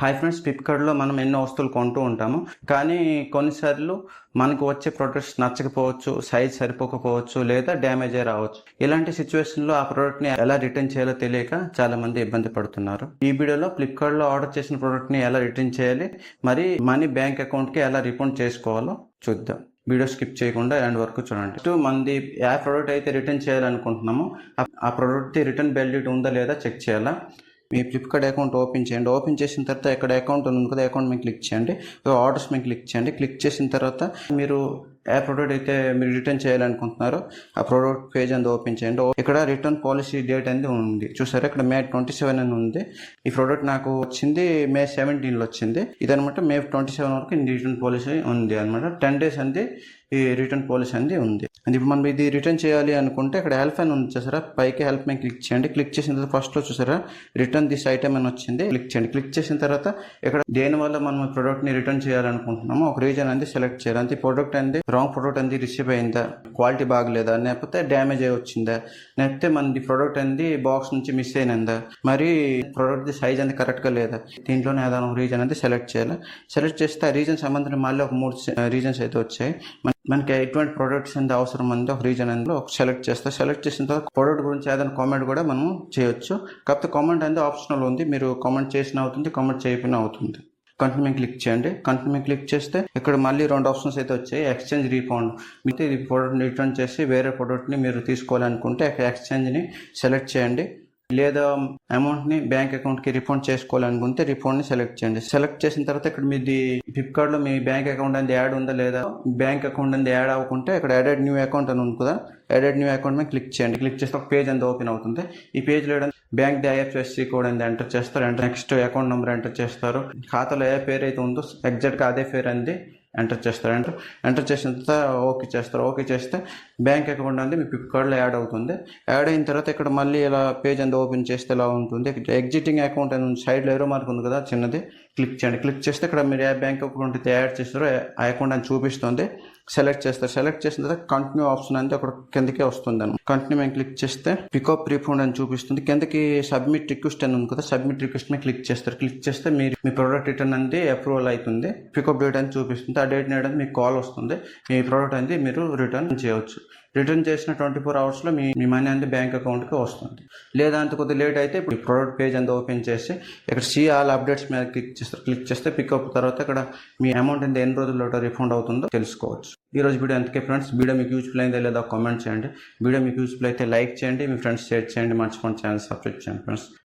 Hi friends, ఫ్లిప్కార్ట్లో మనం ఎన్నో వస్తువులు కొంటూ ఉంటాము. కానీ కొన్నిసార్లు మనకు వచ్చే ప్రొడక్ట్స్ నచ్చకపోవచ్చు, సైజ్ సరిపోకపోవచ్చు, లేదా డ్యామేజ్ అయి రావచ్చు. ఇలాంటి సిచ్యువేషన్లో ఆ ప్రోడక్ట్ని ఎలా రిటర్న్ చేయాలో తెలియక చాలా మంది ఇబ్బంది పడుతున్నారు. ఈ వీడియోలో ఫ్లిప్కార్ట్లో ఆర్డర్ చేసిన ప్రోడక్ట్ని ఎలా రిటర్న్ చేయాలి, మరి మనీ బ్యాంక్ అకౌంట్కి ఎలా రిఫండ్ చేసుకోవాలో చూద్దాం. వీడియో స్కిప్ చేయకుండా ఎండ్ వరకు చూడండి. ఫస్ట్ మనది ఏ ప్రోడక్ట్ అయితే రిటర్న్ చేయాలనుకుంటున్నామో ఆ ప్రోడక్ట్ రిటర్న్ వ్యాలిడిటీ ఉందా లేదా చెక్ చేయాలా. మీ ఫ్లిప్కార్ట్ అకౌంట్ ఓపెన్ చేయండి. ఓపెన్ చేసిన తర్వాత ఇక్కడ అకౌంట్ ఉంది కదా, అకౌంట్ మీద క్లిక్ చేయండి. ఆర్డర్స్ మీద క్లిక్ చేయండి. క్లిక్ చేసిన తర్వాత మీరు ఏ ప్రోడక్ట్ అయితే మీరు రిటర్న్ చేయాలనుకుంటున్నారో ఆ ప్రోడక్ట్ పేజ్ అనేది ఓపెన్ చేయండి. ఇక్కడ రిటర్న్ పాలసీ డేట్ అనేది ఉంది, చూసారా? ఇక్కడ May 27 అని ఉంది. ఈ ప్రోడక్ట్ నాకు వచ్చింది May 17 వచ్చింది. ఇదనమాట May 27 వరకు రిటర్న్ పాలసీ ఉంది అనమాట. 10 days అంది ఈ రిటర్న్ పాలసీ అనేది ఉంది. అది ఇప్పుడు మనం ఇది రిటర్న్ చేయాలి అనుకుంటే ఇక్కడ హెల్ప్ అని ఉంది, చూసారా? పైకి హెల్ప్ మీద క్లిక్ చేయండి. క్లిక్ చేసిన తర్వాత ఫస్ట్లో చూసారా రిటర్న్ దిస్ ఐటమ్ అని వచ్చింది, క్లిక్ చేయండి. క్లిక్ చేసిన తర్వాత ఇక్కడ దేనివల్ల మనం ప్రోడక్ట్ని రిటర్న్ చేయాలనుకుంటున్నామో ఒక రీజన్ అనేది సెలెక్ట్ చేయాలి. అంతే ప్రోడక్ట్ అనేది రాంగ్ ప్రోడక్ట్ అనేది రిసీవ్ అయిందా, క్వాలిటీ బాగలేదా, లేకపోతే డ్యామేజ్ అయి వచ్చిందా, లేకపోతే మనది ప్రోడక్ట్ అనేది బాక్స్ నుంచి మిస్ అయినందా, మరి ప్రోడక్ట్ సైజ్ అనేది కరెక్ట్గా లేదా, దీంట్లోనే ఏదైనా రీజన్ అనేది సెలెక్ట్ చేయాలి. సెలెక్ట్ చేస్తే ఆ రీజన్ సంబంధించిన మళ్ళీ ఒక 3 రీజన్స్ అయితే వచ్చాయి. మనకి ఎటువంటి ప్రొడక్ట్స్ అనేది అవసరం అంది ఒక రీజన్ అనేది సెలెక్ట్ చేస్తే, సెలెక్ట్ చేసిన తర్వాత ప్రొడక్ట్ గురించి ఏదైనా కామెంట్ కూడా మనం చేయొచ్చు. కాకపోతే కామెంట్ అనేది ఆప్షనల్ ఉంది, మీరు కామెంట్ చేసిన అవుతుంది, కామెంట్ చేయకపోయినా అవుతుంది. కంటిన్యూ క్లిక్ చేయండి. కంటిన్యూ క్లిక్ చేస్తే ఇక్కడ మళ్ళీ 2 ఆప్షన్స్ అయితే వచ్చాయి. Exchange, refund. మీకు ఈ ప్రోడక్ట్ని రిటర్న్ చేసి వేరే ప్రోడక్ట్ని మీరు తీసుకోవాలనుకుంటే ఎక్స్చేంజ్ని సెలెక్ట్ చేయండి. లేదా అమౌంట్ని బ్యాంక్ అకౌంట్కి రిఫండ్ చేసుకోవాలనుకుంటే రిఫండ్ని సెలెక్ట్ చేయండి. సెలెక్ట్ చేసిన తర్వాత ఇక్కడ మీది ఫ్లిప్కార్ట్లో మీ బ్యాంక్ అకౌంట్ అనేది యాడ్ ఉందా లేదా, బ్యాంక్ అకౌంట్ అనేది యాడ్ అవ్వకుంటే ఇక్కడ యాడెడ్ న్యూ అకౌంట్ అని ఉంది కదా, యాడెడ్ న్యూ అకౌంట్ మీద క్లిక్ చేయండి. క్లిక్ చేస్తే ఒక పేజ్ అనేది ఓపెన్ అవుతుంది. ఈ పేజ్లో బ్యాంక్ IFSC కోడ్ అనేది ఎంటర్ చేస్తారు. నెక్స్ట్ అకౌంట్ నెంబర్ ఎంటర్ చేస్తారు. ఖాతాలో ఏ పేరు అయితే ఉందో ఎగ్జాక్ట్గా అదే పేరు అనేది ఎంటర్ చేస్తారు. ఎంటర్ చేసిన తర్వాత ఓకే చేస్తారు. ఓకే చేస్తే బ్యాంక్ అకౌంట్ అనేది మీ ఫ్లిప్కార్ట్లో యాడ్ అవుతుంది. యాడ్ అయిన తర్వాత ఇక్కడ మళ్ళీ ఇలా పేజ్ అనేది ఓపెన్ చేస్తే ఇలా ఉంటుంది. ఎగ్జిటింగ్ అకౌంట్ అని సైడ్లో ఏరో మార్క్ ఉంది కదా చిన్నది, క్లిక్ చేయండి. క్లిక్ చేస్తే ఇక్కడ మీరు ఏ బ్యాంక్ అకౌంట్ అయితే యాడ్ చేస్తారో ఆ అకౌంట్ అని చూపిస్తుంది. సెలెక్ట్ చేస్తారు. సెలెక్ట్ చేసిన తర్వాత కంటిన్యూ ఆప్షన్ అనేది అక్కడ కిందకే వస్తుంది అని కంటిన్యూ మేము క్లిక్ చేస్తే పికప్ రీఫండ్ అని చూపిస్తుంది. కిందకి సబ్మిట్ రిక్వెస్ట్ అని ఉంది కదా, సబ్మిట్ రిక్వెస్ట్ మీద క్లిక్ చేస్తారు. క్లిక్ చేస్తే మీరు మీ ప్రోడక్ట్ రిటర్న్ అనేది అప్రూవల్ అవుతుంది. పికప్ డేట్ అని చూపిస్తుంది. ఆ డేట్ అనేది మీకు కాల్ వస్తుంది. మీ ప్రోడక్ట్ అనేది మీరు రిటర్న్ చేయవచ్చు. రిటర్న్ చేసిన 24 అవర్స్లో మీ మనీ అనేది బ్యాంక్ అకౌంట్కి వస్తుంది. లేదా అంత కొద్దిగా లేట్ అయితే ఇప్పుడు ప్రోడక్ట్ పేజ్ అంతా ఓపెన్ చేసి ఇక్కడ సీ ఆల్ అప్డేట్స్ మీద క్లిక్ చేస్తారు. క్లిక్ చేస్తే పికప్ తర్వాత ఇక్కడ మీ అమౌంట్ అనేది ఎన్ని రోజుల్లో రిఫండ్ అవుతుందో తెలుసుకోవచ్చు. ఈ రోజు వీడియో అంతకే ఫ్రెండ్స్. వీడియో మీకు యూజ్ఫుల్ అయిందా లేదా కామెంట్ చేయండి. వీడియో మీకు యూజ్ఫుల్ అయితే లైక్ చేయండి, మీ ఫ్రెండ్స్ షేర్ చేయండి, మర్చిపోండి ఛానల్ సబ్స్క్రైబ్ చేయండి ఫ్రెండ్స్.